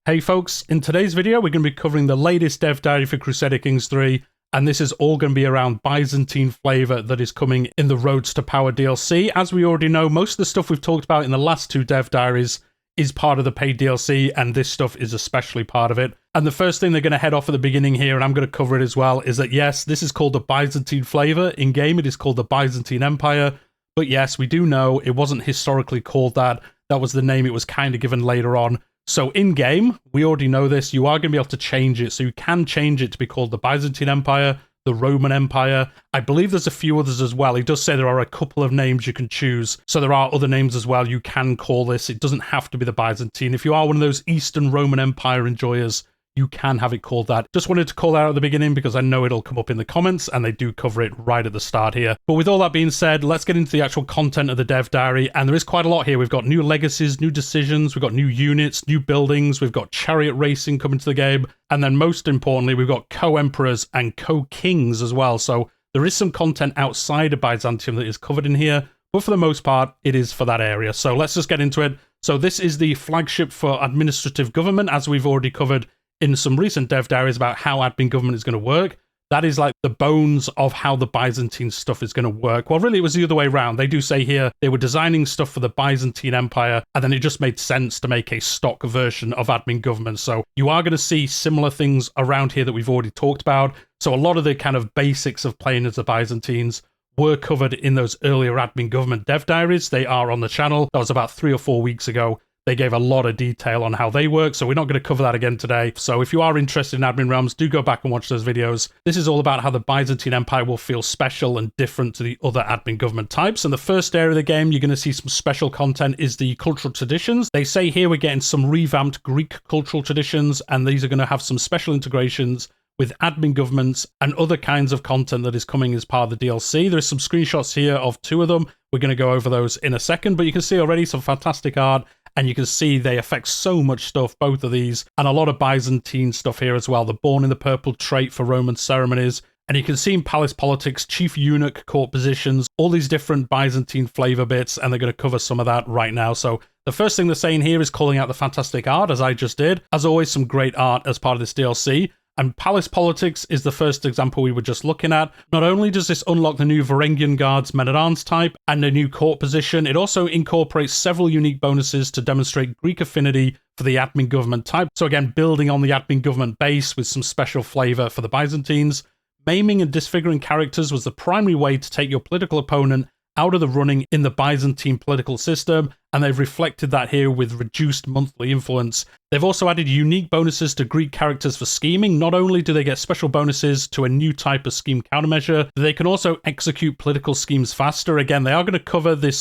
Hey folks, in today's video we're going to be covering the latest dev diary for Crusader Kings 3, and this is all going to be around Byzantine flavor that is coming in the Roads to Power DLC. As we already know, most of the stuff we've talked about in the last two dev diaries is part of the paid DLC, and this stuff is especially part of it. And the first thing they're going to head off at the beginning here, and I'm going to cover it as well, is that yes, this is called the Byzantine flavor. In game it is called the Byzantine Empire, but yes, we do know it wasn't historically called that. That was the name it was kind of given later on. So in-game, we already know this, you are going to be able to change it. So you can change it to be called the Byzantine Empire, the Roman Empire. I believe there's a few others as well. He does say there are a couple of names you can choose. So there are other names as well you can call this. It doesn't have to be the Byzantine. If you are one of those Eastern Roman Empire enjoyers, you can have it called that. Just wanted to call that out at the beginning because I know it'll come up in the comments and they do cover it right at the start here. But with all that being said, let's get into the actual content of the dev diary. And there is quite a lot here. We've got new legacies, new decisions, we've got new units, new buildings, we've got Chariot Racing coming to the game. And then most importantly, we've got co-emperors and co-kings as well. So there is some content outside of Byzantium that is covered in here. But for the most part, it is for that area. So let's just get into it. So this is the flagship for administrative government, as we've already covered in some recent dev diaries about how admin government is going to work. That is like the bones of how the Byzantine stuff is going to work. Well, really, it was the other way around. They do say here they were designing stuff for the Byzantine Empire, and then it just made sense to make a stock version of admin government. So you are going to see similar things around here that we've already talked about. So a lot of the kind of basics of playing as the Byzantines were covered in those earlier admin government dev diaries. They are on the channel. That was about 3 or 4 weeks ago. They gave a lot of detail on how they work, so we're not going to cover that again today. So if you are interested in admin realms, do go back and watch those videos. This is all about how the Byzantine Empire will feel special and different to the other admin government types. And the first area of the game, you're going to see some special content, is the cultural traditions. They say here we're getting some revamped Greek cultural traditions, and these are going to have some special integrations with admin governments and other kinds of content that is coming as part of the DLC. There's some screenshots here of 2 of them. We're going to go over those in a second, but you can see already some fantastic art. And you can see they affect so much stuff, both of these, and a lot of Byzantine stuff here as well. The Born in the Purple trait for Roman ceremonies. And you can see in palace politics, chief eunuch court positions, all these different Byzantine flavor bits, and they're going to cover some of that right now. So the first thing they're saying here is calling out the fantastic art, as I just did. As always, some great art as part of this DLC. And palace politics is the first example we were just looking at. Not only does this unlock the new Varangian Guards Men-At-Arms type and a new court position, it also incorporates several unique bonuses to demonstrate Greek affinity for the admin government type. So again, building on the admin government base with some special flavor for the Byzantines. Maiming and disfiguring characters was the primary way to take your political opponent out of the running in the Byzantine political system, and they've reflected that here with reduced monthly influence. They've also added unique bonuses to Greek characters for scheming. Not only do they get special bonuses to a new type of scheme countermeasure, they can also execute political schemes faster. Again, they are going to cover this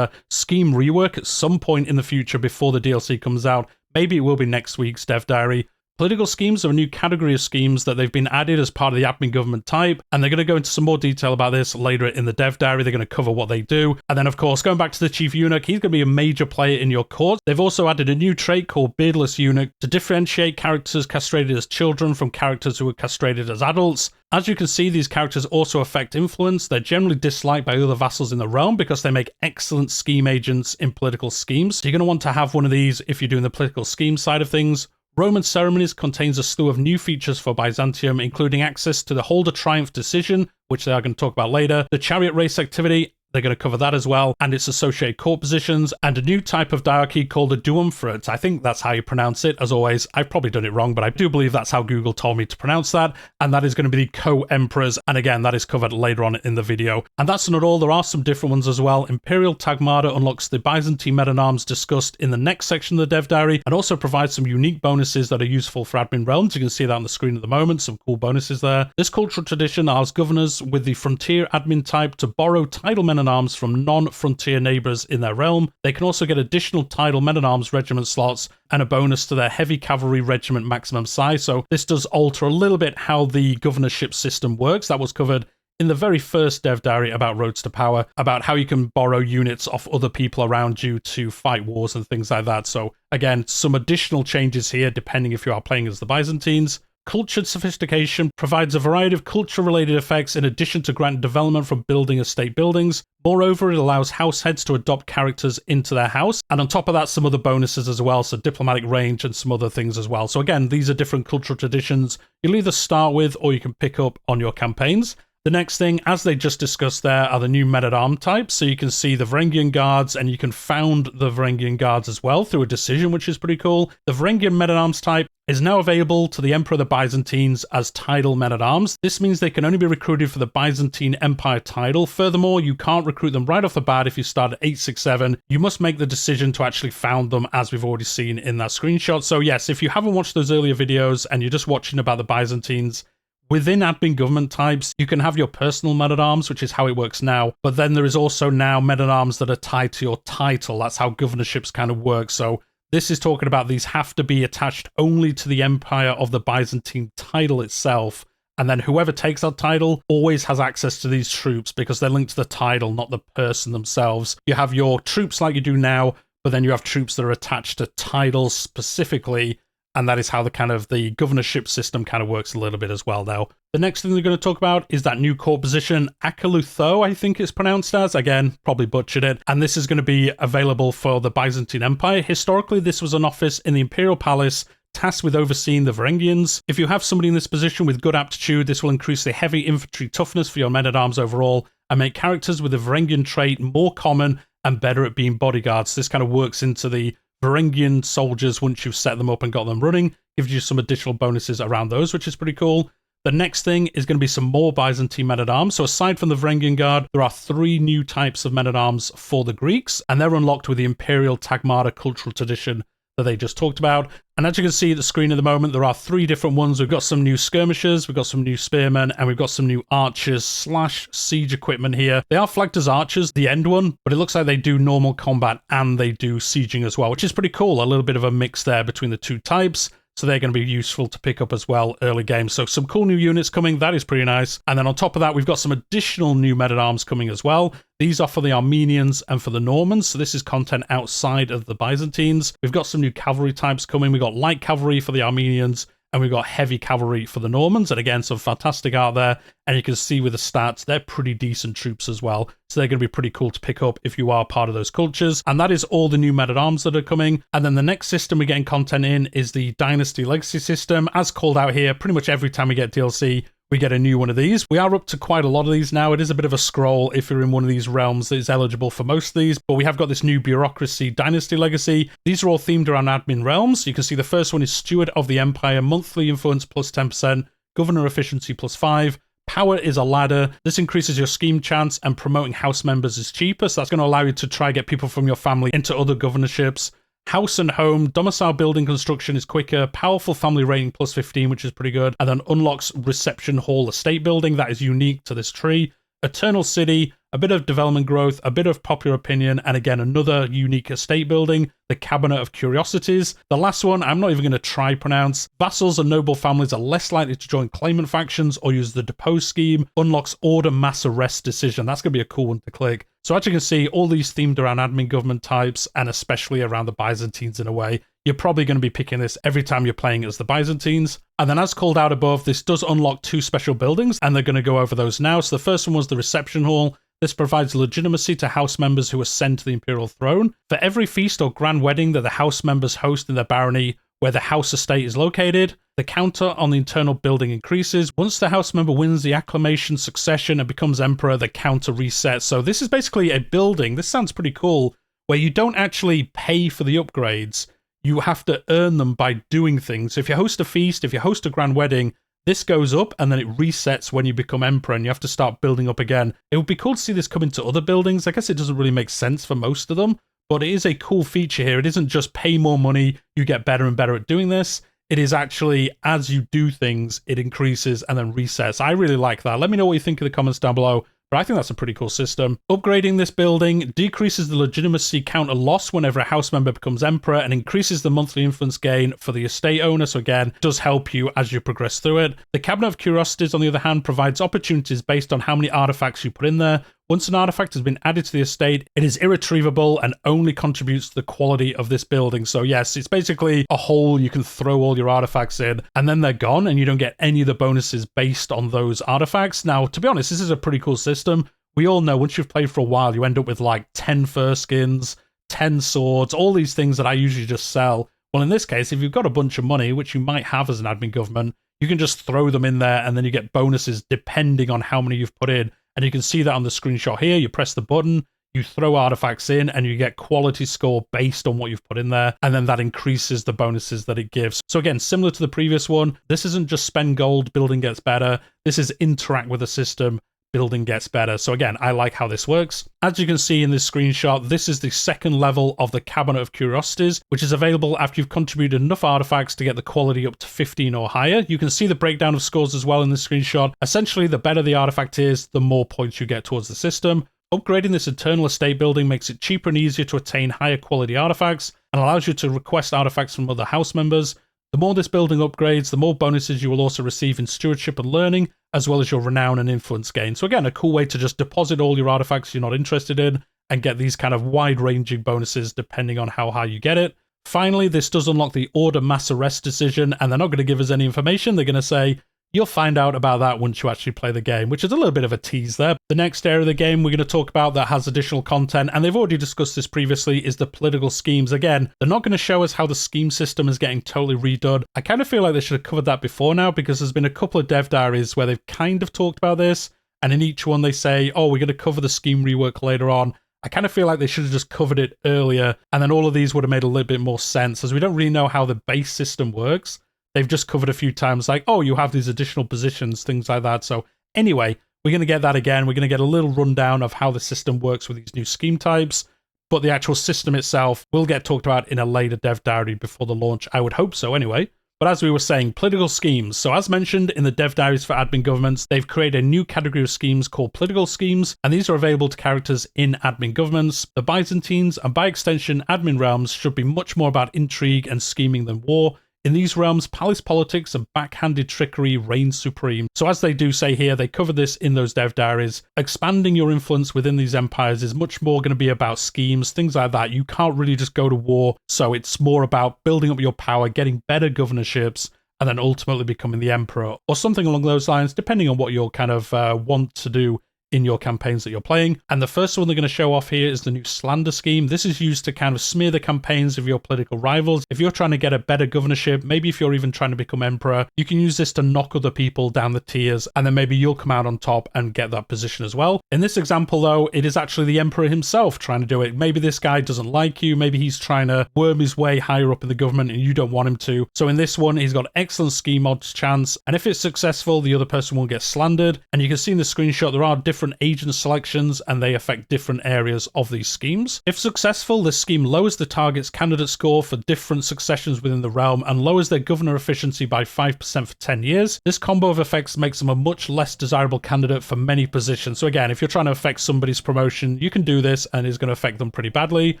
scheme rework at some point in the future before the DLC comes out. Maybe it will be next week's dev diary. Political schemes are a new category of schemes that they've been added as part of the admin government type, and they're going to go into some more detail about this later in the dev diary. They're going to cover what they do. And then, of course, going back to the chief eunuch, he's going to be a major player in your court. They've also added a new trait called Beardless Eunuch to differentiate characters castrated as children from characters who are castrated as adults. As you can see, these characters also affect influence. They're generally disliked by other vassals in the realm because they make excellent scheme agents in political schemes. So you're going to want to have one of these if you're doing the political scheme side of things. Roman Ceremonies contains a slew of new features for Byzantium, including access to the Hold a Triumph decision, which they are going to talk about later, the Chariot Race activity, they're going to cover that as well, and its associated court positions, and a new type of diarchy called a duumvirate. I think that's how you pronounce it, as always. I've probably done it wrong, but I do believe that's how Google told me to pronounce that, and that is going to be the co-emperors, and again, that is covered later on in the video. And that's not all, there are some different ones as well. Imperial Tagmata unlocks the Byzantine Men-At-Arms discussed in the next section of the dev diary, and also provides some unique bonuses that are useful for admin realms. You can see that on the screen at the moment, some cool bonuses there. This cultural tradition allows governors with the frontier admin type to borrow title Men-At-Arms from non-frontier neighbours in their realm. They can also get additional title Men-At-Arms regiment slots and a bonus to their heavy cavalry regiment maximum size. So this does alter a little bit how the governorship system works. That was covered in the very first dev diary about Roads to Power, about how you can borrow units off other people around you to fight wars and things like that. So again, some additional changes here depending if you are playing as the Byzantines. Cultured sophistication provides a variety of culture-related effects in addition to grant development from building estate buildings. Moreover, it allows house heads to adopt characters into their house, and on top of that, some other bonuses as well, so diplomatic range and some other things as well. So again, these are different cultural traditions you'll either start with or you can pick up on your campaigns. The next thing, as they just discussed there, are the new Men-At-Arms types. So you can see the Varangian Guards, and you can found the Varangian Guards as well through a decision, which is pretty cool. The Varangian Men-At-Arms type is now available to the Emperor of the Byzantines as title Men-At-Arms. This means they can only be recruited for the Byzantine Empire title. Furthermore, you can't recruit them right off the bat if you start at 867. You must make the decision to actually found them, as we've already seen in that screenshot. So yes, if you haven't watched those earlier videos and you're just watching about the Byzantines, within admin government types, you can have your personal Men-At-Arms, which is how it works now. But then there is also now Men-At-Arms that are tied to your title. That's how governorships kind of work. So this is talking about these have to be attached only to the Empire of the Byzantine title itself. And then whoever takes that title always has access to these troops because they're linked to the title, not the person themselves. You have your troops like you do now, but then you have troops that are attached to titles specifically. And that is how the governorship system kind of works a little bit as well now. The next thing they're going to talk about is that new court position, Akalutho, I think it's pronounced as. Again, probably butchered it. And this is going to be available for the Byzantine Empire. Historically, this was an office in the Imperial Palace tasked with overseeing the Varangians. If you have somebody in this position with good aptitude, this will increase the heavy infantry toughness for your men-at-arms overall and make characters with the Varangian trait more common and better at being bodyguards. This kind of works into the Varangian soldiers once you've set them up and got them running, gives you some additional bonuses around those, which is pretty cool. The next thing is going to be some more Byzantine Men-At-Arms. So aside from the Varangian Guard, there are 3 new types of Men-At-Arms for the Greeks, and they're unlocked with the Imperial Tagmata cultural tradition that they just talked about. And as you can see at the screen at the moment, there are 3 different ones. We've got some new skirmishers, we've got some new spearmen, and we've got some new archers / siege equipment here. They are flagged as archers, the end one, but it looks like they do normal combat and they do sieging as well, which is pretty cool. A little bit of a mix there between the 2 types. So they're going to be useful to pick up as well early game. So some cool new units coming. That is pretty nice. And then on top of that, we've got some additional new Men-At-Arms coming as well. These are for the Armenians and for the Normans. So this is content outside of the Byzantines. We've got some new cavalry types coming. We've got light cavalry for the Armenians, and we've got heavy cavalry for the Normans. And again, some fantastic art there. And you can see with the stats, they're pretty decent troops as well. So they're going to be pretty cool to pick up if you are part of those cultures. And that is all the new Men-At-Arms that are coming. And then the next system we're getting content in is the Dynasty Legacy system. As called out here, pretty much every time we get DLC, we get a new one of these. We are up to quite a lot of these now. It is a bit of a scroll if you're in one of these realms that is eligible for most of these, but we have got this new Bureaucracy Dynasty Legacy. These are all themed around admin realms. You can see the first one is Steward of the Empire, monthly influence plus 10%, governor efficiency plus 5. Power is a ladder. This increases your scheme chance, and promoting house members is cheaper, so that's going to allow you to try get people from your family into other governorships. House and home, domicile building construction is quicker, powerful family rating plus 15, which is pretty good, and then unlocks reception hall estate building. That is unique to this tree. Eternal city, a bit of development growth, a bit of popular opinion, and again, another unique estate building, the Cabinet of Curiosities. The last one, I'm not even going to try pronounce. Vassals and noble families are less likely to join claimant factions or use the depose scheme. Unlocks order mass arrest decision. That's going to be a cool one to click. So as you can see, all these themed around admin government types, and especially around the Byzantines in a way. You're probably going to be picking this every time you're playing as the Byzantines. And then as called out above, this does unlock 2 special buildings, and they're going to go over those now. So the first one was the reception hall. This provides legitimacy to house members who ascend to the imperial throne. For every feast or grand wedding that the house members host in their barony where the house estate is located, the counter on the internal building increases. Once the house member wins the acclamation succession and becomes emperor, the counter resets. So this is basically a building, this sounds pretty cool, where you don't actually pay for the upgrades. You have to earn them by doing things. So if you host a feast, if you host a grand wedding, this goes up and then it resets when you become emperor and you have to start building up again. It would be cool to see this come into other buildings. I guess it doesn't really make sense for most of them, but it is a cool feature here. It isn't just pay more money, you get better and better at doing this. It is actually, as you do things, it increases and then resets. I really like that. Let me know what you think in the comments down below. But I think that's a pretty cool system. Upgrading this building decreases the legitimacy counter loss whenever a house member becomes emperor and increases the monthly influence gain for the estate owner. So again, does help you as you progress through it. The Cabinet of Curiosities, on the other hand, provides opportunities based on how many artifacts you put in there. Once an artifact has been added to the estate, it is irretrievable and only contributes to the quality of this building. So yes, it's basically a hole you can throw all your artifacts in, and then they're gone, and you don't get any of the bonuses based on those artifacts. Now, to be honest, this is a pretty cool system. We all know once you've played for a while, you end up with like 10 fur skins, 10 swords, all these things that I usually just sell. Well, in this case, if you've got a bunch of money, which you might have as an admin government, you can just throw them in there, and then you get bonuses depending on how many you've put in. And you can see that on the screenshot here. You press the button, you throw artifacts in, and you get quality score based on what you've put in there. And then that increases the bonuses that it gives. So again, similar to the previous one, this isn't just spend gold, building gets better. This is interact with the system, building gets better. So again, I like how this works. As you can see in this screenshot, this is the second level of the Cabinet of Curiosities, which is available after you've contributed enough artifacts to get the quality up to 15 or higher. You can see the breakdown of scores as well in this screenshot. Essentially, the better the artifact is, the more points you get towards the system. Upgrading this internal estate building makes it cheaper and easier to attain higher quality artifacts and allows you to request artifacts from other house members. The more this building upgrades, the more bonuses you will also receive in stewardship and learning, as well as your renown and influence gain. So again, a cool way to just deposit all your artifacts you're not interested in and get these kind of wide-ranging bonuses depending on how high you get it. Finally, this does unlock the Order Mass Arrest decision, and they're not going to give us any information. They're going to say, you'll find out about that once you actually play the game, which is a little bit of a tease there. The next area of the game we're going to talk about that has additional content, and they've already discussed this previously, is the political schemes. Again, they're not going to show us how the scheme system is getting totally redone. I kind of feel like they should have covered that before now, because there's been a couple of dev diaries where they've kind of talked about this, and in each one they say, oh, we're going to cover the scheme rework later on. I kind of feel like they should have just covered it earlier, and then all of these would have made a little bit more sense, as we don't really know how the base system works. They've just covered a few times like, oh, you have these additional positions, things like that. So anyway, we're going to get that again. We're going to get a little rundown of how the system works with these new scheme types. But the actual system itself will get talked about in a later dev diary before the launch. I would hope so anyway. But as we were saying, political schemes. So as mentioned in the dev diaries for admin governments, they've created a new category of schemes called political schemes, and these are available to characters in admin governments. The Byzantines, and by extension admin realms, should be much more about intrigue and scheming than war. In these realms, palace politics and backhanded trickery reign supreme. So as they do say here, they cover this in those dev diaries. Expanding your influence within these empires is much more going to be about schemes, things like that. You can't really just go to war. So it's more about building up your power, getting better governorships, and then ultimately becoming the emperor or something along those lines, depending on what you'll kind of want to do in your campaigns that you're playing. And the first one they're going to show off here is the new slander scheme. This is used to kind of smear the campaigns of your political rivals. If you're trying to get a better governorship, maybe if you're even trying to become emperor, you can use this to knock other people down the tiers, and then maybe you'll come out on top and get that position as well. In this example though, it is actually the emperor himself trying to do it. Maybe this guy doesn't like you, maybe he's trying to worm his way higher up in the government and you don't want him to. So in this one, he's got excellent scheme odds chance, and if it's successful, the other person will get slandered. And you can see in the screenshot there are different agent selections, and they affect different areas of these schemes. If successful, this scheme lowers the target's candidate score for different successions within the realm and lowers their governor efficiency by 5% for 10 years. This combo of effects makes them a much less desirable candidate for many positions. So again, if you're trying to affect somebody's promotion, you can do this and it's going to affect them pretty badly.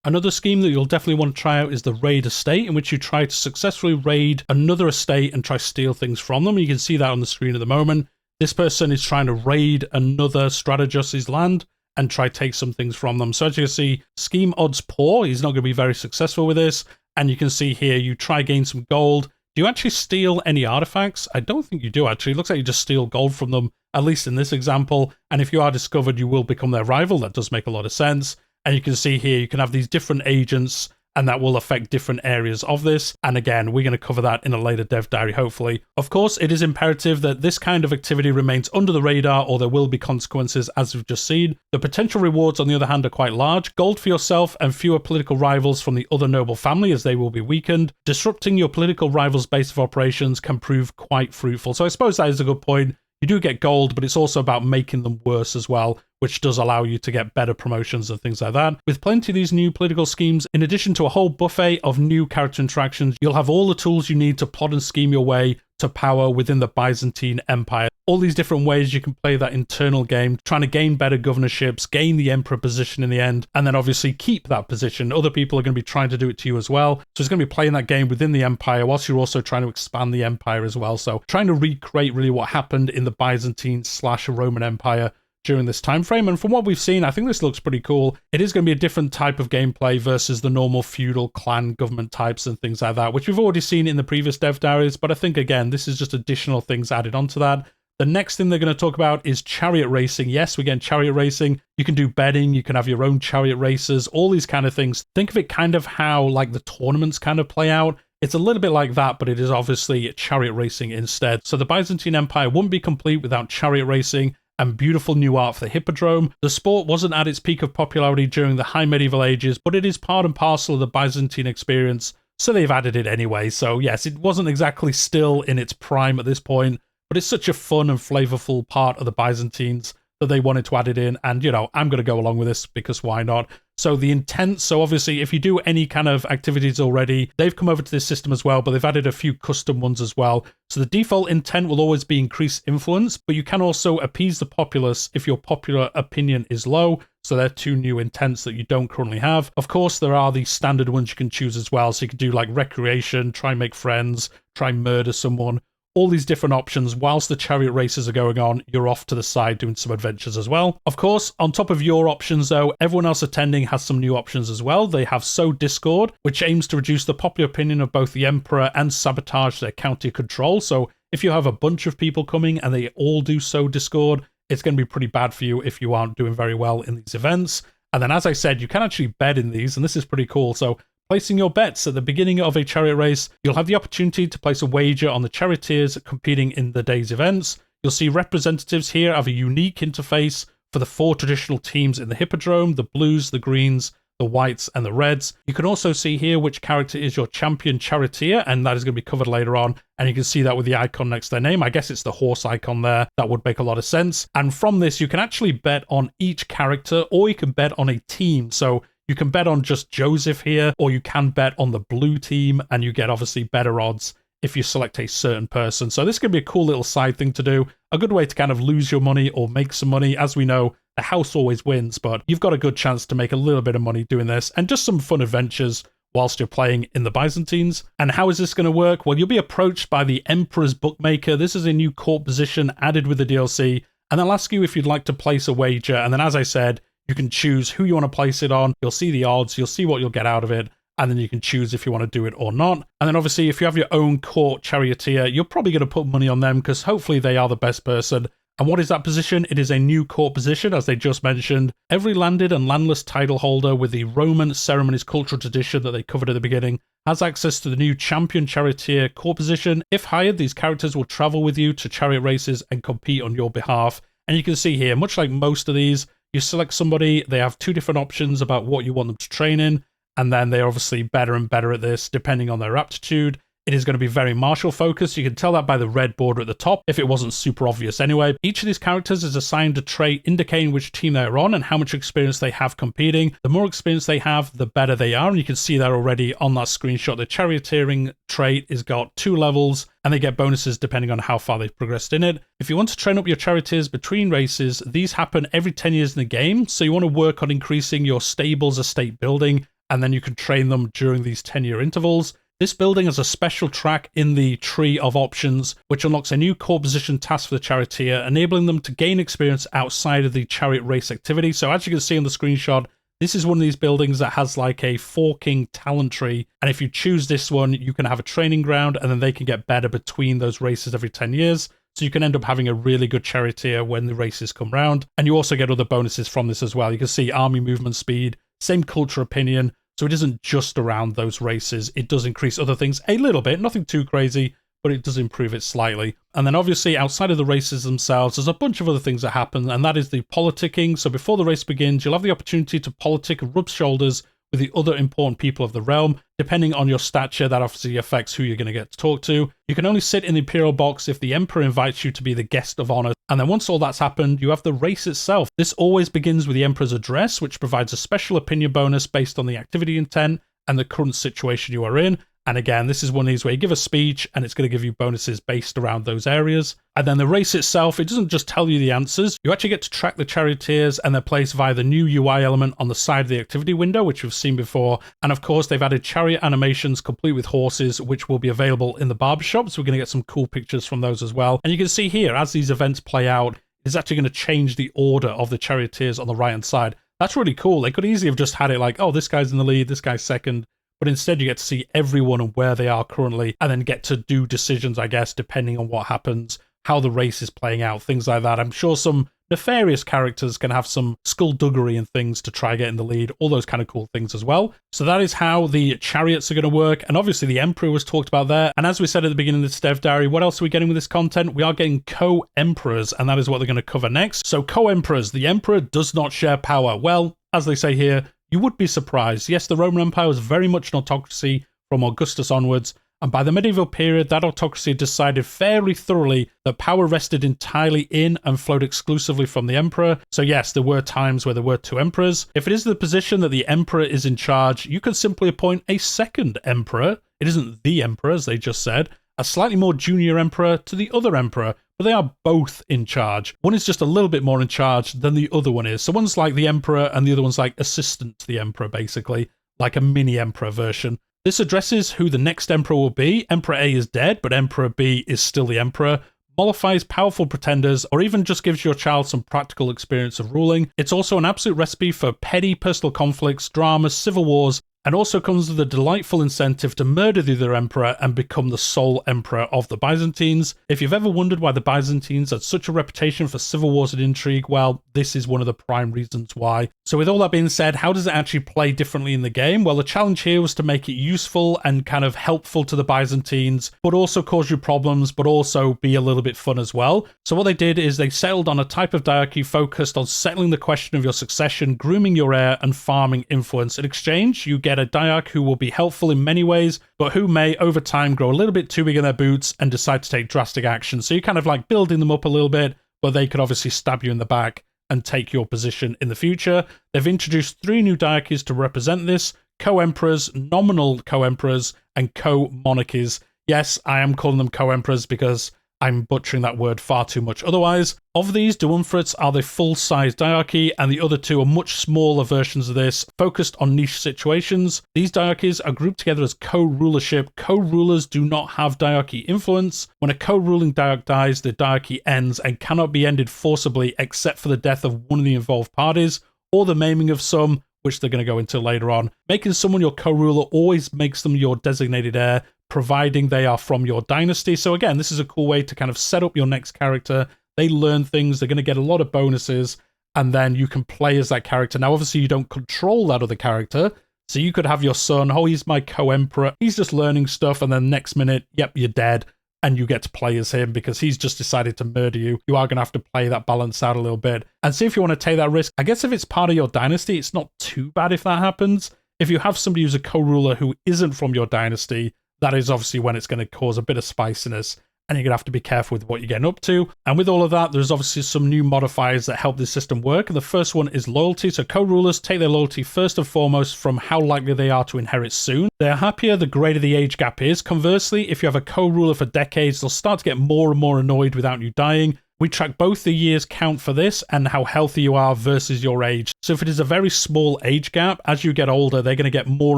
Another scheme that you'll definitely want to try out is the raid estate, in which you try to successfully raid another estate and try to steal things from them. You can see that on the screen at the moment. This person is trying to raid another strategist's land and try to take some things from them. So as you can see, scheme odds poor. He's not going to be very successful with this. And you can see here, you try gain some gold. Do you actually steal any artifacts? I don't think you do actually. It looks like you just steal gold from them, at least in this example. And if you are discovered, you will become their rival. That does make a lot of sense. And you can see here, you can have these different agents, and that will affect different areas of this. And again, we're going to cover that in a later dev diary, hopefully. Of course, it is imperative that this kind of activity remains under the radar, or there will be consequences, as we've just seen. The potential rewards, on the other hand, are quite large. Gold for yourself and fewer political rivals from the other noble family, as they will be weakened. Disrupting your political rival's base of operations can prove quite fruitful. So I suppose that is a good point. You do get gold, but it's also about making them worse as well, which does allow you to get better promotions and things like that. With plenty of these new political schemes, in addition to a whole buffet of new character interactions, you'll have all the tools you need to plot and scheme your way to power within the Byzantine Empire. All these different ways you can play that internal game, trying to gain better governorships, gain the emperor position in the end, and then obviously keep that position. Other people are going to be trying to do it to you as well. So it's going to be playing that game within the empire whilst you're also trying to expand the empire as well. So trying to recreate really what happened in the Byzantine/Roman Empire during this time frame. And from what we've seen, I think this looks pretty cool. It is going to be a different type of gameplay versus the normal feudal clan government types and things like that, which we've already seen in the previous dev diaries. But I think, again, this is just additional things added onto that. The next thing they're going to talk about is chariot racing. Yes, we're getting chariot racing. You can do betting. You can have your own chariot races, all these kind of things. Think of it kind of how like the tournaments kind of play out. It's a little bit like that, but it is obviously chariot racing instead. So the Byzantine Empire wouldn't be complete without chariot racing and beautiful new art for the Hippodrome. The sport wasn't at its peak of popularity during the high medieval ages, but it is part and parcel of the Byzantine experience, so they've added it anyway. So yes, it wasn't exactly still in its prime at this point, but it's such a fun and flavorful part of the Byzantines that they wanted to add it in, and, you know, I'm going to go along with this because why not? So the intent, so obviously if you do any kind of activities already, they've come over to this system as well, but they've added a few custom ones as well. So the default intent will always be increased influence, but you can also appease the populace if your popular opinion is low. So they're two new intents that you don't currently have. Of course, there are the standard ones you can choose as well. So you can do like recreation, try and make friends, try and murder someone. All these different options. Whilst the chariot races are going on, you're off to the side doing some adventures as well. Of course, on top of your options though, everyone else attending has some new options as well. They have Sow Discord, which aims to reduce the popular opinion of both the Emperor and sabotage their county control. So if you have a bunch of people coming and they all do Sow Discord, it's going to be pretty bad for you if you aren't doing very well in these events. And then, as I said, you can actually bet in these, and this is pretty cool. So placing your bets at the beginning of a chariot race, you'll have the opportunity to place a wager on the charioteers competing in the day's events. You'll see representatives here have a unique interface for the 4 traditional teams in the Hippodrome: the blues, the greens, the whites, and the reds. You can also see here which character is your champion charioteer, and that is going to be covered later on. And you can see that with the icon next to their name. I guess it's the horse icon there. That would make a lot of sense. And from this, you can actually bet on each character, or you can bet on a team. So you can bet on just Joseph here, or you can bet on the blue team, and you get obviously better odds if you select a certain person. So this could be a cool little side thing to do, a good way to kind of lose your money or make some money. As we know, the house always wins, but you've got a good chance to make a little bit of money doing this, and just some fun adventures whilst you're playing in the Byzantines. And how is this going to work? Well, you'll be approached by the Emperor's Bookmaker. This is a new court position added with the DLC, and they'll ask you if you'd like to place a wager. And then, as I said, you can choose who you want to place it on. You'll see the odds, you'll see what you'll get out of it, and then you can choose if you want to do it or not. And then obviously, if you have your own court charioteer, you're probably going to put money on them because hopefully they are the best person. And what is that position? It is a new court position, as they just mentioned. Every landed and landless title holder with the Roman ceremonies cultural tradition that they covered at the beginning has access to the new champion charioteer court position. If hired, these characters will travel with you to chariot races and compete on your behalf. And you can see here, much like most of these, you select somebody, they have 2 different options about what you want them to train in, and then they're obviously better and better at this depending on their aptitude. It is going to be very martial focused. You can tell that by the red border at the top, if it wasn't super obvious anyway. Each of these characters is assigned a trait indicating which team they're on and how much experience they have competing. The more experience they have, the better they are, and you can see that already on that screenshot. The charioteering trait has got 2 levels, and they get bonuses depending on how far they've progressed in it. If you want to train up your charioteers between races, these happen every 10 years in the game, so you want to work on increasing your stables estate building, and then you can train them during these 10-year intervals. This building has a special track in the tree of options, which unlocks a new core position task for the charioteer, enabling them to gain experience outside of the chariot race activity. So as you can see on the screenshot, this is one of these buildings that has like a forking talent tree. And if you choose this one, you can have a training ground, and then they can get better between those races every 10 years. So you can end up having a really good charioteer when the races come round. And you also get other bonuses from this as well. You can see army movement speed, same culture opinion. So it isn't just around those races. It does increase other things a little bit, nothing too crazy, but it does improve it slightly. And then obviously outside of the races themselves, there's a bunch of other things that happen, and that is the politicking. So before the race begins, you'll have the opportunity to politic and rub shoulders with the other important people of the realm. Depending on your stature, that obviously affects who you're going to get to talk to. You can only sit in the Imperial box if the Emperor invites you to be the guest of honor. And then once all that's happened, you have the race itself. This always begins with the Emperor's address, which provides a special opinion bonus based on the activity intent and the current situation you are in. And again, this is one of these where you give a speech and it's going to give you bonuses based around those areas. And then the race itself, it doesn't just tell you the answers. You actually get to track the charioteers, and they're placed via the new UI element on the side of the activity window, which we've seen before. And of course, they've added chariot animations complete with horses, which will be available in the barbershop. So we're going to get some cool pictures from those as well. And you can see here, as these events play out, It's actually going to change the order of the charioteers on the right-hand side. That's really cool. They could easily have just had it like, oh, this guy's in the lead, this guy's second. But instead you get to see everyone and where they are currently, and then get to do decisions, I guess, depending on what happens, how the race is playing out, things like that. I'm sure some nefarious characters can have some skullduggery and things to try get in the lead, all those kind of cool things as well. So that is how the chariots are going to work, and obviously the Emperor was talked about there. And as we said at the beginning of this dev diary, what else are we getting with this content? We are getting co-emperors, and that is what they're going to cover next. So co-emperors, the Emperor does not share power. Well, as they say here, you would be surprised. Yes, the Roman Empire was very much an autocracy from Augustus onwards, and by the medieval period, that autocracy decided fairly thoroughly that power rested entirely in and flowed exclusively from the emperor. So yes, there were times where there were two emperors. If it is the position that the emperor is in charge, you could simply appoint a second emperor. It isn't the emperor, as they just said, a slightly more junior emperor to the other emperor, but they are both in charge. One is just a little bit more in charge than the other one is. So one's like the emperor and the other one's like assistant to the emperor, basically, like a mini emperor version. This addresses who the next emperor will be. Emperor A is dead, but Emperor B is still the emperor. Mollifies powerful pretenders, or even just gives your child some practical experience of ruling. It's also an absolute recipe for petty personal conflicts, dramas, civil wars, and also comes with a delightful incentive to murder the other emperor and become the sole emperor of the Byzantines. If you've ever wondered why the Byzantines had such a reputation for civil wars and intrigue, well, this is one of the prime reasons why. So with all that being said, how does it actually play differently in the game? Well, the challenge here was to make it useful and kind of helpful to the Byzantines, but also cause you problems, but also be a little bit fun as well. So what they did is they settled on a type of diarchy focused on settling the question of your succession, grooming your heir, and farming influence. In exchange, you get a diarch who will be helpful in many ways, but who may over time grow a little bit too big in their boots and decide to take drastic action. So you're kind of like building them up a little bit, but they could obviously stab you in the back and take your position in the future. They've introduced 3 new diarchies to represent this: co-emperors, nominal co-emperors, and co-monarchies. Yes, I am calling them co-emperors because I'm butchering that word far too much otherwise. Of these, Duumphrists are the full-size diarchy, and the other 2 are much smaller versions of this, focused on niche situations. These diarchies are grouped together as co-rulership. Co-rulers do not have diarchy influence. When a co-ruling diarch dies, the diarchy ends and cannot be ended forcibly except for the death of one of the involved parties, or the maiming of some, which they're going to go into later on. Making someone your co-ruler always makes them your designated heir, providing they are from your dynasty. So again, this is a cool way to kind of set up your next character. They learn things, they're going to get a lot of bonuses, and then you can play as that character. Now, obviously, you don't control that other character, so you could have your son, oh, he's my co-emperor, he's just learning stuff, and then next minute, yep, you're dead, and you get to play as him because he's just decided to murder you. You are going to have to play that balance out a little bit and see if you want to take that risk. I guess if it's part of your dynasty, it's not too bad if that happens. If you have somebody who's a co-ruler who isn't from your dynasty, that is obviously when it's going to cause a bit of spiciness, and you're going to have to be careful with what you're getting up to. And with all of that, there's obviously some new modifiers that help this system work. And the first one is loyalty. So co-rulers take their loyalty first and foremost from how likely they are to inherit soon. They are happier the greater the age gap is. Conversely, if you have a co-ruler for decades, they'll start to get more and more annoyed without you dying. We track both the years count for this and how healthy you are versus your age. So if it is a very small age gap, as you get older, they're going to get more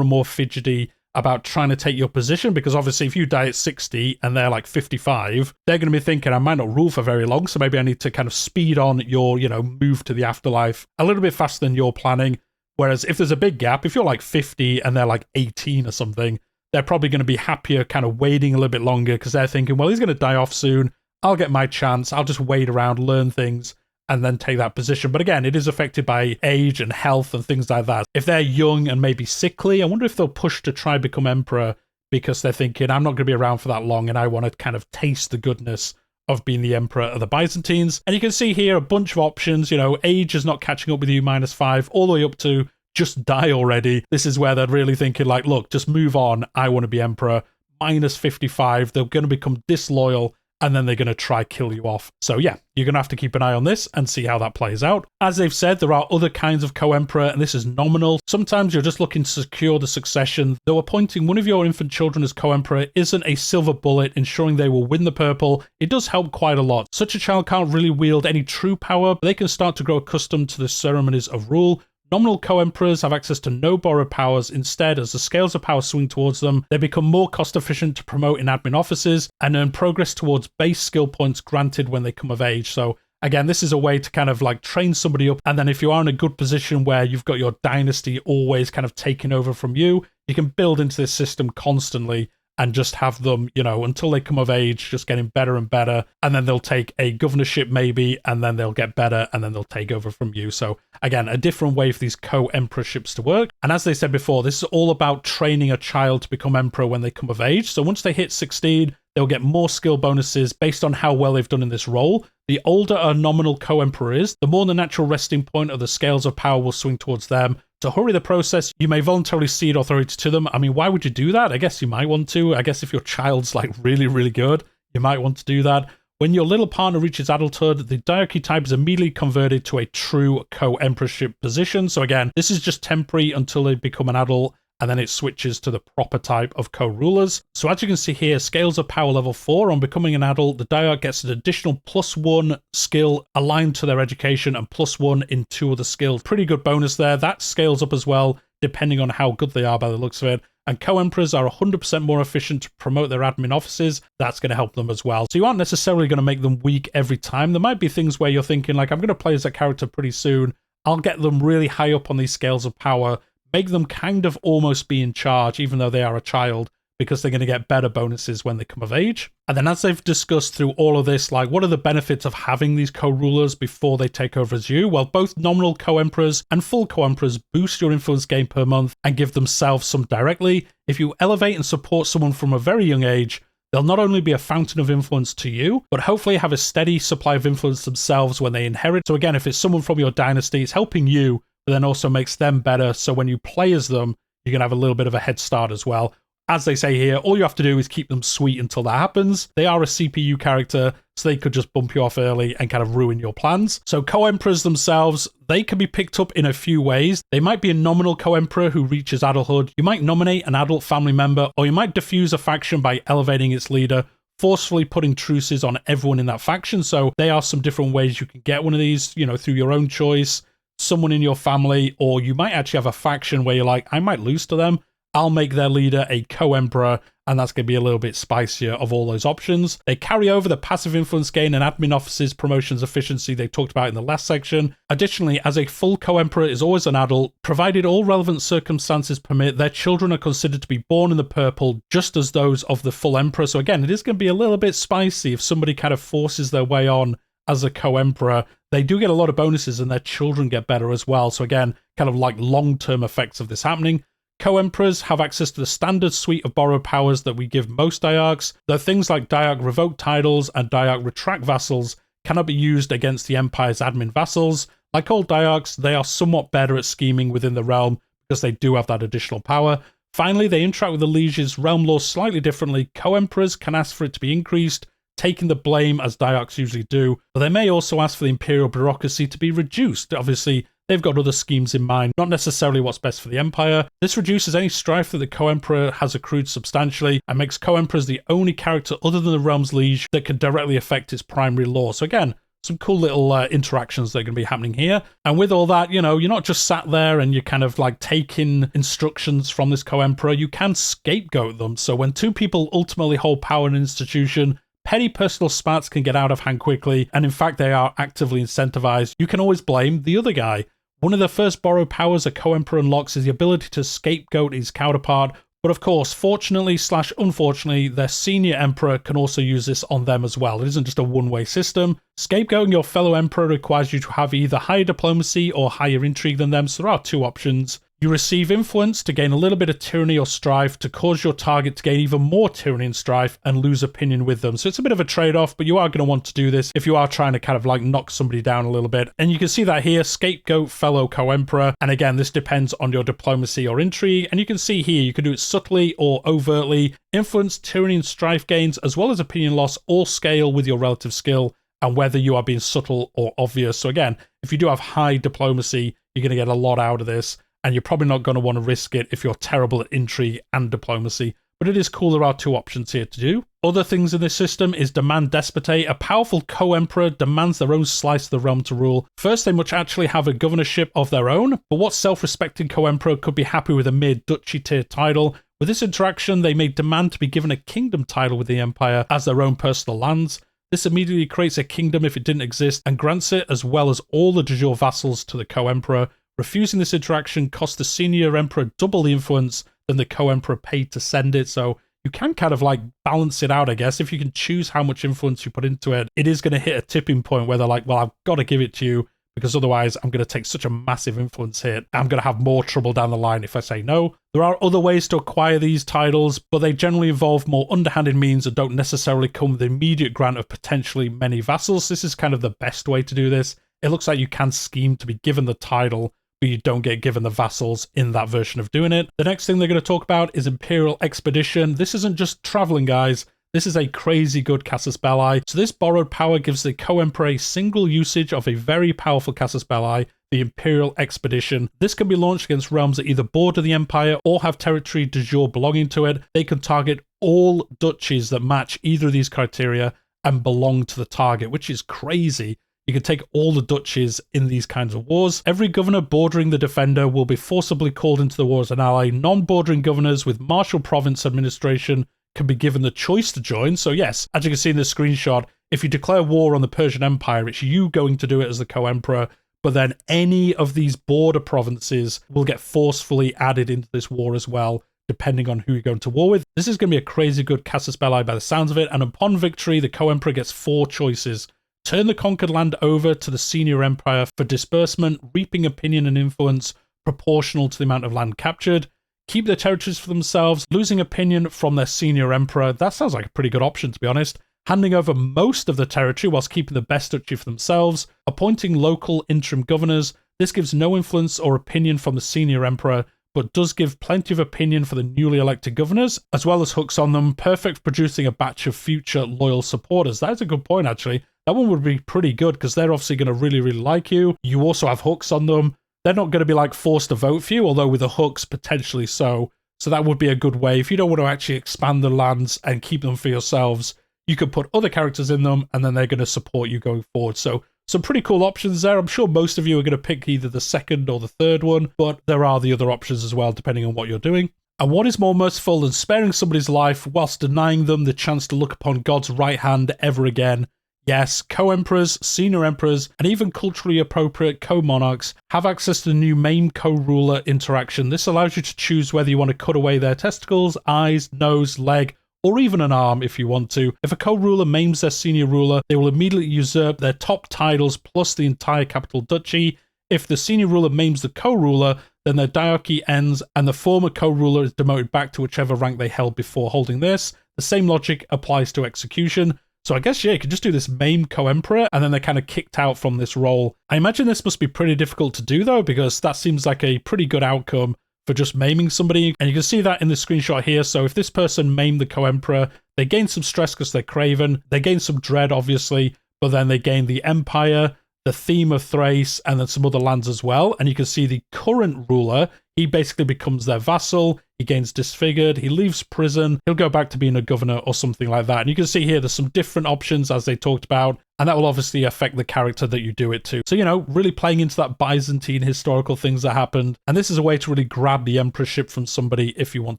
and more fidgety about trying to take your position, because obviously if you die at 60 and they're like 55, they're going to be thinking, I might not rule for very long, so maybe I need to kind of speed on your, move to the afterlife a little bit faster than you're planning. Whereas if there's a big gap, if you're like 50 and they're like 18 or something, they're probably going to be happier kind of waiting a little bit longer because they're thinking, well, he's going to die off soon. I'll get my chance. I'll just wait around, learn things, and then take that position. But again, it is affected by age and health and things like that. If they're young and maybe sickly, I wonder if they'll push to try become emperor because they're thinking, I'm not going to be around for that long and I want to kind of taste the goodness of being the emperor of the Byzantines. And you can see here a bunch of options. Age is not catching up with you, -5, all the way up to just die already. This is where they're really thinking like, look, just move on. I want to be emperor. -55, they're going to become disloyal, and then they're going to try kill you off. So yeah, you're going to have to keep an eye on this and see how that plays out. As they've said, there are other kinds of co-emperor, and this is nominal. Sometimes you're just looking to secure the succession, though appointing one of your infant children as co-emperor isn't a silver bullet ensuring they will win the purple. It does help quite a lot. Such a child can't really wield any true power, but they can start to grow accustomed to the ceremonies of rule. Nominal co-emperors have access to no borrowed powers. Instead, as the scales of power swing towards them, they become more cost-efficient to promote in admin offices and earn progress towards base skill points granted when they come of age. So again, this is a way to kind of like train somebody up. And then if you are in a good position where you've got your dynasty always kind of taking over from you, you can build into this system constantly and just have them, you know, until they come of age, just getting better and better. And then they'll take a governorship maybe, and then they'll get better, and then they'll take over from you. So again, a different way for these co-emperorships to work. And as they said before, this is all about training a child to become emperor when they come of age. So once they hit 16, they'll get more skill bonuses based on how well they've done in this role. The older a nominal co-emperor is, the more the natural resting point of the scales of power will swing towards them. To hurry the process, you may voluntarily cede authority to them. I mean, why would you do that? I guess you might want to. I guess if your child's like really, really good, you might want to do that. When your little partner reaches adulthood, the diarchy type is immediately converted to a true co-emperorship position. So again, this is just temporary until they become an adult, and then it switches to the proper type of co-rulers. So as you can see here, scales of power level 4, on becoming an adult, the diarch gets an additional +1 skill aligned to their education and +1 in 2 other skills. Pretty good bonus there. That scales up as well, depending on how good they are by the looks of it. And co-emperors are 100% more efficient to promote their admin offices. That's going to help them as well. So you aren't necessarily going to make them weak every time. There might be things where you're thinking, like, I'm going to play as that character pretty soon. I'll get them really high up on these scales of power, make them kind of almost be in charge, even though they are a child, because they're going to get better bonuses when they come of age. And then as they've discussed through all of this, like, what are the benefits of having these co-rulers before they take over as you? Well, both nominal co-emperors and full co-emperors boost your influence gain per month and give themselves some directly. If you elevate and support someone from a very young age, they'll not only be a fountain of influence to you, but hopefully have a steady supply of influence themselves when they inherit. So again, if it's someone from your dynasty, it's helping you, but then also makes them better. So when you play as them, you can have a little bit of a head start as well. As they say here, all you have to do is keep them sweet until that happens. They are a CPU character, so they could just bump you off early and kind of ruin your plans. So co-emperors themselves, they can be picked up in a few ways. They might be a nominal co-emperor who reaches adulthood. You might nominate an adult family member, or you might diffuse a faction by elevating its leader, forcefully putting truces on everyone in that faction. So there are some different ways you can get one of these, you know, through your own choice, someone in your family, or you might actually have a faction where you're like, I might lose to them. I'll make their leader a co-emperor, and that's going to be a little bit spicier of all those options. They carry over the passive influence gain and admin offices, promotions, efficiency they talked about in the last section. Additionally, as a full co-emperor is always an adult, provided all relevant circumstances permit, their children are considered to be born in the purple, just as those of the full emperor. So again, it is going to be a little bit spicy if somebody kind of forces their way on as a co-emperor. They do get a lot of bonuses, and their children get better as well. So again, kind of like long-term effects of this happening. Co-emperors have access to the standard suite of borrowed powers that we give most diarchs, though things like diarch revoke titles and diarch retract vassals cannot be used against the empire's admin vassals. Like all diarchs, they are somewhat better at scheming within the realm because they do have that additional power. Finally, they interact with the liege's realm laws slightly differently. Co-emperors can ask for it to be increased, taking the blame as diarchs usually do, but they may also ask for the imperial bureaucracy to be reduced. Obviously, they've got other schemes in mind, not necessarily what's best for the empire. This reduces any strife that the co-emperor has accrued substantially and makes co-emperors the only character other than the realm's liege that can directly affect its primary law. So again, some cool little interactions that are going to be happening here. And with all that, you know, you're not just sat there and you're kind of like taking instructions from this co-emperor. You can scapegoat them. So when two people ultimately hold power in an institution, petty personal spats can get out of hand quickly, and in fact they are actively incentivized. You can always blame the other guy. One of the first borrowed powers a co-emperor unlocks is the ability to scapegoat his counterpart, but of course, fortunately/unfortunately, their senior emperor can also use this on them as well. It isn't just a one-way system. Scapegoating your fellow emperor requires you to have either higher diplomacy or higher intrigue than them, so there are two options. You receive influence to gain a little bit of tyranny or strife to cause your target to gain even more tyranny and strife and lose opinion with them. So it's a bit of a trade-off, but you are going to want to do this if you are trying to kind of like knock somebody down a little bit. And you can see that here, scapegoat fellow co-emperor. And again, this depends on your diplomacy or intrigue. And you can see here, you can do it subtly or overtly. Influence, tyranny and strife gains, as well as opinion loss, all scale with your relative skill and whether you are being subtle or obvious. So again, if you do have high diplomacy, you're going to get a lot out of this. And you're probably not going to want to risk it if you're terrible at intrigue and diplomacy. But it is cool there are two options here to do. Other things in this system is Demand Despotate. A powerful co-emperor demands their own slice of the realm to rule. First, they must actually have a governorship of their own, but what self-respecting co-emperor could be happy with a mere duchy tier title? With this interaction, they may demand to be given a kingdom title with the empire as their own personal lands. This immediately creates a kingdom if it didn't exist and grants it, as well as all the de jure vassals, to the co-emperor. Refusing this interaction costs the senior emperor double the influence than the co-emperor paid to send it, so you can kind of like balance it out, I guess. If you can choose how much influence you put into it, it is going to hit a tipping point where they're like, well, I've got to give it to you, because otherwise I'm going to take such a massive influence hit. I'm going to have more trouble down the line if I say no. There are other ways to acquire these titles, but they generally involve more underhanded means and don't necessarily come with the immediate grant of potentially many vassals. This is kind of the best way to do this. It looks like you can scheme to be given the title, but you don't get given the vassals in that version of doing it. The next thing they're going to talk about is Imperial Expedition. This isn't just traveling, guys. This is a crazy good casus belli. So this borrowed power gives the co-emperor a single usage of a very powerful casus belli, the Imperial Expedition. This can be launched against realms that either border the empire or have territory de jure belonging to it. They can target all duchies that match either of these criteria and belong to the target, which is crazy. You can take all the duchies in these kinds of wars. Every governor bordering the defender will be forcibly called into the war as an ally. Non-bordering governors with martial province administration can be given the choice to join. So yes, as you can see in this screenshot, if you declare war on the Persian Empire, it's you going to do it as the co-emperor, but then any of these border provinces will get forcefully added into this war as well, depending on who you're going to war with. This is going to be a crazy good casus belli by the sounds of it, and upon victory, the co-emperor gets 4 choices. Turn the conquered land over to the senior empire for disbursement, reaping opinion and influence proportional to the amount of land captured. Keep their territories for themselves, losing opinion from their senior emperor. That sounds like a pretty good option, to be honest. Handing over most of the territory whilst keeping the best duchy for themselves. Appointing local interim governors. This gives no influence or opinion from the senior emperor, but does give plenty of opinion for the newly elected governors, as well as hooks on them, perfect for producing a batch of future loyal supporters. That is a good point, actually. That one would be pretty good, because they're obviously going to really, really like you. You also have hooks on them. They're not going to be like forced to vote for you, although with the hooks, potentially so. So that would be a good way. If you don't want to actually expand the lands and keep them for yourselves, you could put other characters in them, and then they're going to support you going forward. So some pretty cool options there. I'm sure most of you are going to pick either the second or the third one, but there are the other options as well, depending on what you're doing. And what is more merciful than sparing somebody's life whilst denying them the chance to look upon God's right hand ever again? Yes, co-emperors, senior emperors, and even culturally appropriate co-monarchs have access to the new maim co-ruler interaction. This allows you to choose whether you want to cut away their testicles, eyes, nose, leg, or even an arm if you want to. If a co-ruler maims their senior ruler, they will immediately usurp their top titles plus the entire capital duchy. If the senior ruler maims the co-ruler, then their diarchy ends and the former co-ruler is demoted back to whichever rank they held before holding this. The same logic applies to execution. So I guess, yeah, you could just do this maim co-emperor, and then they're kind of kicked out from this role. I imagine this must be pretty difficult to do, though, because that seems like a pretty good outcome for just maiming somebody. And you can see that in the screenshot here. So if this person maimed the co-emperor, they gain some stress because they're craven. They gain some dread, obviously, but then they gain the empire, the theme of Thrace, and then some other lands as well. And you can see the current ruler, he basically becomes their vassal. He gains disfigured, he leaves prison, he'll go back to being a governor or something like that. And you can see here there's some different options as they talked about, and that will obviously affect the character that you do it to. So, you know, really playing into that Byzantine historical things that happened. And this is a way to really grab the emperorship from somebody if you want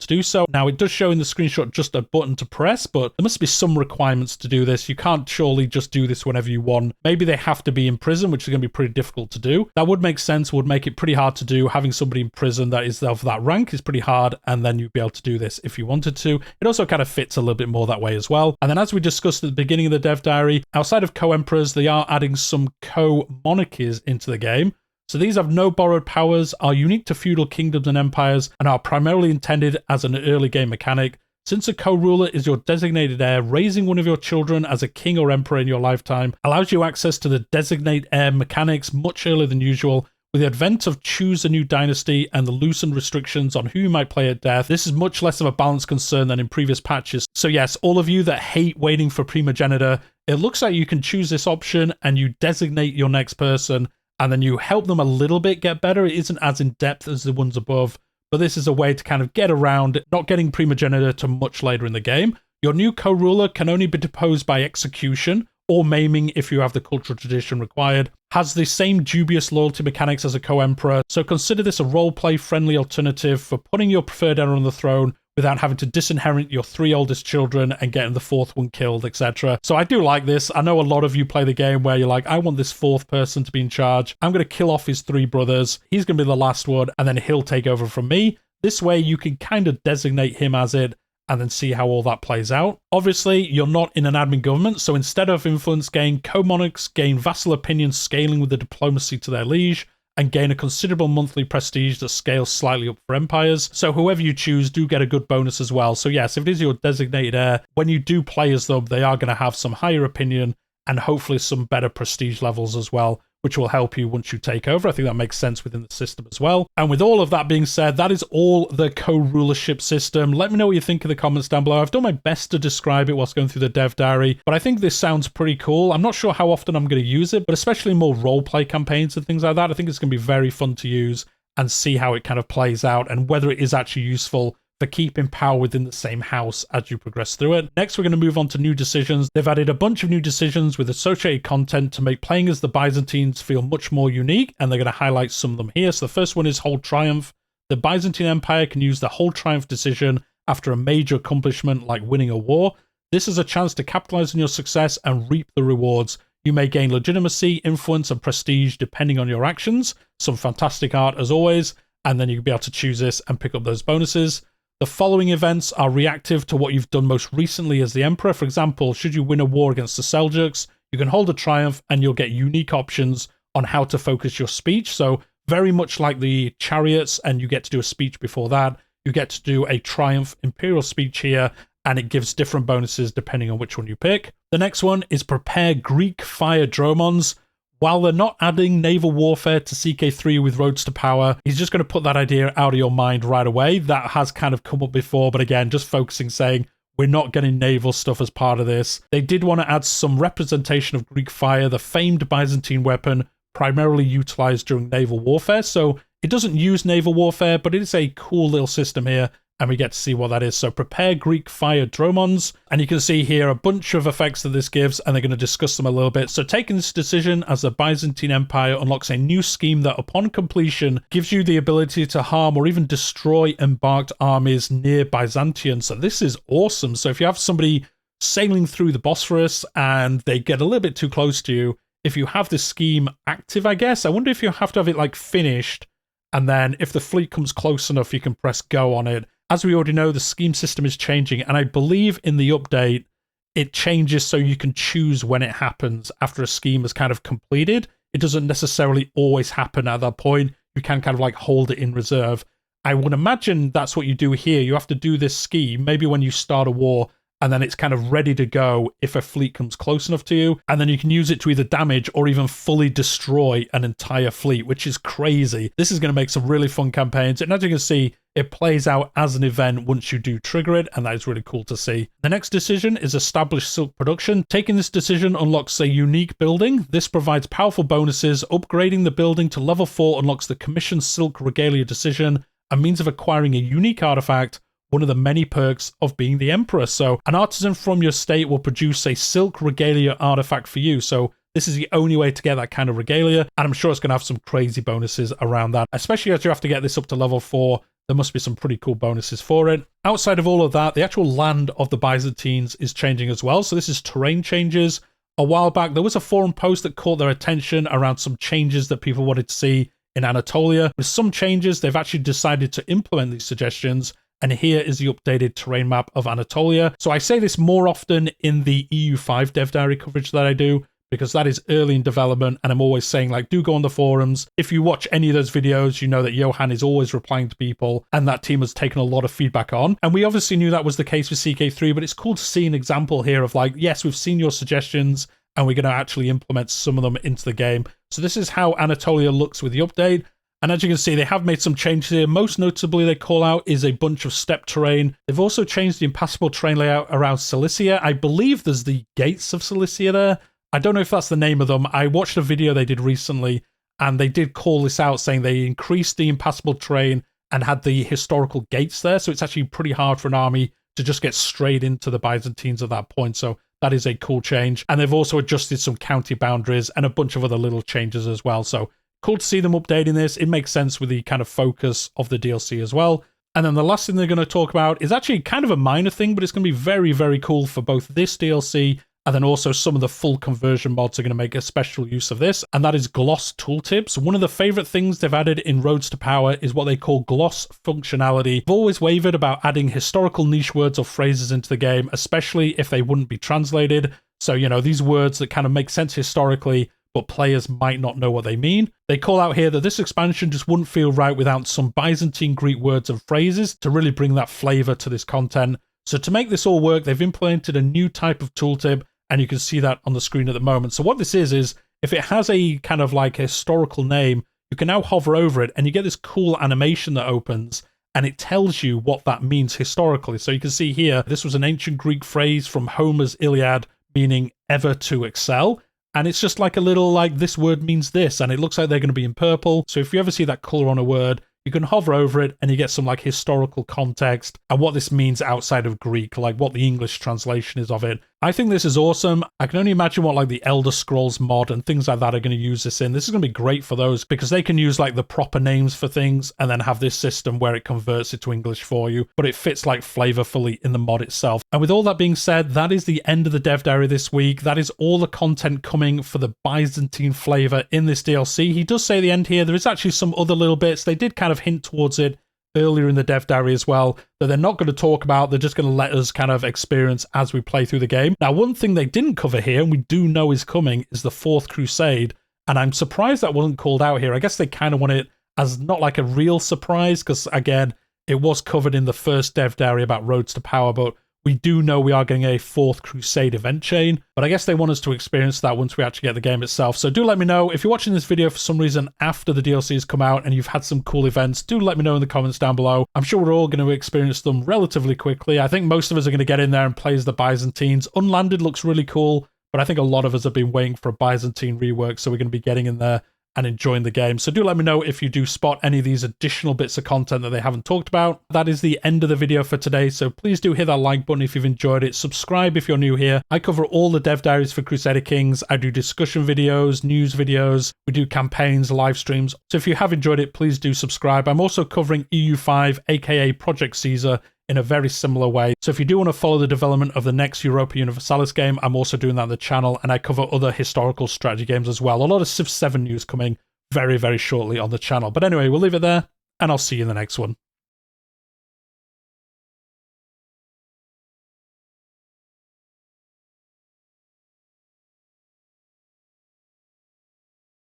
to do so. Now, it does show in the screenshot just a button to press, but there must be some requirements to do this. You can't surely just do this whenever you want. Maybe they have to be in prison, which is going to be pretty difficult to do. That would make sense, would make it pretty hard to do. Having somebody in prison that is of that rank is pretty hard, and then you'd be able to do this if you wanted to. It also kind of fits a little bit more that way as well. And then as we discussed at the beginning of the dev diary, outside of co-emperors, they are adding some co-monarchies into the game. So these have no borrowed powers, are unique to feudal kingdoms and empires, and are primarily intended as an early game mechanic. Since a co-ruler is your designated heir, raising one of your children as a king or emperor in your lifetime allows you access to the designate heir mechanics much earlier than usual. With the advent of choose a new dynasty and the loosened restrictions on who you might play at death, this is much less of a balance concern than in previous patches. So yes, all of you that hate waiting for primogeniture, it looks like you can choose this option and you designate your next person, and then you help them a little bit get better. It isn't as in-depth as the ones above, but this is a way to kind of get around not getting primogeniture to much later in the game. Your new co-ruler can only be deposed by execution, or maiming if you have the cultural tradition required, has the same dubious loyalty mechanics as a co-emperor, so consider this a roleplay friendly alternative for putting your preferred heir on the throne without having to disinherit your 3 oldest children and getting the 4th one killed, etc. So I do like this. I know a lot of you play the game where you're like, I want this 4th person to be in charge. I'm going to kill off his 3 brothers. He's going to be the last one, and then he'll take over from me. This way you can kind of designate him as it, and then see how all that plays out. Obviously, you're not in an admin government, so instead of influence gain, co-monarchs gain vassal opinion scaling with the diplomacy to their liege, and gain a considerable monthly prestige that scales slightly up for empires. So whoever you choose do get a good bonus as well. So yes, if it is your designated heir, when you do play as them, they are going to have some higher opinion and hopefully some better prestige levels as well, which will help you once you take over. I think that makes sense within the system as well. And with all of that being said, that is all the co-rulership system. Let me know what you think in the comments down below. I've done my best to describe it whilst going through the dev diary, but I think this sounds pretty cool. I'm not sure how often I'm going to use it, but especially more roleplay campaigns and things like that, I think it's going to be very fun to use and see how it kind of plays out and whether it is actually useful for keeping power within the same house as you progress through it. Next, we're going to move on to new decisions. They've added a bunch of new decisions with associated content to make playing as the Byzantines feel much more unique, and they're going to highlight some of them here. So the first one is Hold Triumph. The Byzantine Empire can use the Hold Triumph decision after a major accomplishment like winning a war. This is a chance to capitalize on your success and reap the rewards. You may gain legitimacy, influence, and prestige depending on your actions. Some fantastic art as always, and then you'll be able to choose this and pick up those bonuses. The following events are reactive to what you've done most recently as the Emperor. For example, should you win a war against the Seljuks, you can hold a triumph and you'll get unique options on how to focus your speech. So very much like the chariots, and you get to do a speech before that, you get to do a triumph imperial speech here, and it gives different bonuses depending on which one you pick. The next one is Prepare Greek Fire Dromons. While they're not adding naval warfare to CK3 with Roads to Power, he's just going to put that idea out of your mind right away. That has kind of come up before, but again, just focusing, saying we're not getting naval stuff as part of this. They did want to add some representation of Greek fire, the famed Byzantine weapon primarily utilized during naval warfare. So it doesn't use naval warfare, but it is a cool little system here, and we get to see what that is. So Prepare Greek Fire Dromons, and you can see here a bunch of effects that this gives, and they're going to discuss them a little bit. So taking this decision as the Byzantine Empire unlocks a new scheme that upon completion gives you the ability to harm or even destroy embarked armies near Byzantium. So this is awesome. So if you have somebody sailing through the Bosphorus and they get a little bit too close to you, if you have this scheme active, I guess, I wonder if you have to have it like finished, and then if the fleet comes close enough, you can press go on it. As we already know, the scheme system is changing, and I believe in the update, it changes so you can choose when it happens after a scheme is kind of completed. It doesn't necessarily always happen at that point. You can kind of like hold it in reserve. I would imagine that's what you do here. You have to do this scheme, maybe when you start a war, and then it's kind of ready to go if a fleet comes close enough to you, and then you can use it to either damage or even fully destroy an entire fleet, which is crazy. This is going to make some really fun campaigns, and as you can see, it plays out as an event once you do trigger it, and that is really cool to see. The next decision is Establish Silk Production. Taking this decision unlocks a unique building. This provides powerful bonuses. Upgrading the building to level 4 unlocks the Commission Silk Regalia decision, a means of acquiring a unique artifact, one of the many perks of being the Emperor. So an artisan from your state will produce a Silk Regalia artifact for you. So this is the only way to get that kind of regalia, and I'm sure it's going to have some crazy bonuses around that, especially as you have to get this up to level 4. There must be some pretty cool bonuses for it. Outside of all of that, the actual land of the Byzantines is changing as well. So this is terrain changes. A while back, there was a forum post that caught their attention around some changes that people wanted to see in Anatolia. With some changes, they've actually decided to implement these suggestions, and here is the updated terrain map of Anatolia. So I say this more often in the EU5 dev diary coverage that I do, because that is early in development, and I'm always saying, like, do go on the forums. If you watch any of those videos, you know that Johan is always replying to people, and that team has taken a lot of feedback on. And we obviously knew that was the case with CK3, but it's cool to see an example here of like, yes, we've seen your suggestions, and we're going to actually implement some of them into the game. So this is how Anatolia looks with the update. And as you can see, they have made some changes here. Most notably, they call out is a bunch of step terrain. They've also changed the impassable terrain layout around Cilicia. I believe there's the gates of Cilicia there. I don't know if that's the name of them. I watched a video they did recently, and they did call this out, saying they increased the impassable terrain and had the historical gates there. So it's actually pretty hard for an army to just get straight into the Byzantines at that point. So that is a cool change. And they've also adjusted some county boundaries and a bunch of other little changes as well. So cool to see them updating this. It makes sense with the kind of focus of the DLC as well. And then the last thing they're going to talk about is actually kind of a minor thing, but it's going to be very, very cool for both this DLC and then also some of the full conversion mods are going to make a special use of this, and that is gloss tooltips. One of the favorite things they've added in Roads to Power is what they call gloss functionality. I've always wavered about adding historical niche words or phrases into the game, especially if they wouldn't be translated. So, you know, these words that kind of make sense historically, but players might not know what they mean. They call out here that this expansion just wouldn't feel right without some Byzantine Greek words and phrases to really bring that flavor to this content. So to make this all work, they've implemented a new type of tooltip, and you can see that on the screen at the moment. So what this is if it has a kind of like a historical name, you can now hover over it and you get this cool animation that opens and it tells you what that means historically. So you can see here, this was an ancient Greek phrase from Homer's Iliad meaning ever to excel. And it's just like a little like this word means this, and it looks like they're going to be in purple. So if you ever see that color on a word, you can hover over it and you get some like historical context and what this means outside of Greek, like what the English translation is of it. I think this is awesome. I can only imagine what like the Elder Scrolls mod and things like that are going to use this in. This is going to be great for those because they can use like the proper names for things and then have this system where it converts it to English for you, but it fits like flavorfully in the mod itself. And with all that being said, that is the end of the dev diary this week. That is all the content coming for the Byzantine flavor in this DLC. He does say at the end here, there is actually some other little bits. They did kind of hint towards it earlier in the dev diary as well, that they're not going to talk about, they're just going to let us kind of experience as we play through the game. Now, one thing they didn't cover here, and we do know is coming, is the Fourth Crusade, and I'm surprised that wasn't called out here. I guess they kind of want it as not like a real surprise, because again, it was covered in the first dev diary about Roads to Power, but we do know we are getting a Fourth Crusade event chain, but I guess they want us to experience that once we actually get the game itself. So do let me know if you're watching this video for some reason after the DLC has come out and you've had some cool events. Do let me know in the comments down below. I'm sure we're all going to experience them relatively quickly. I think most of us are going to get in there and play as the Byzantines. Unlanded looks really cool, but I think a lot of us have been waiting for a Byzantine rework, so we're going to be getting in there and enjoying the game. So do let me know if you do spot any of these additional bits of content that they haven't talked about. That is the end of the video for today, so please do hit that like button if you've enjoyed it. Subscribe if you're new here. I cover all the dev diaries for Crusader Kings. I do discussion videos, news videos, we do campaigns, live streams. So if you have enjoyed it, please do subscribe. I'm also covering EU5, aka Project Caesar, in a very similar way. So if you do want to follow the development of the next Europa Universalis game, I'm also doing that on the channel, and I cover other historical strategy games as well. A lot of Civ 7 news coming very, very shortly on the channel. But anyway, we'll leave it there, and I'll see you in the next one.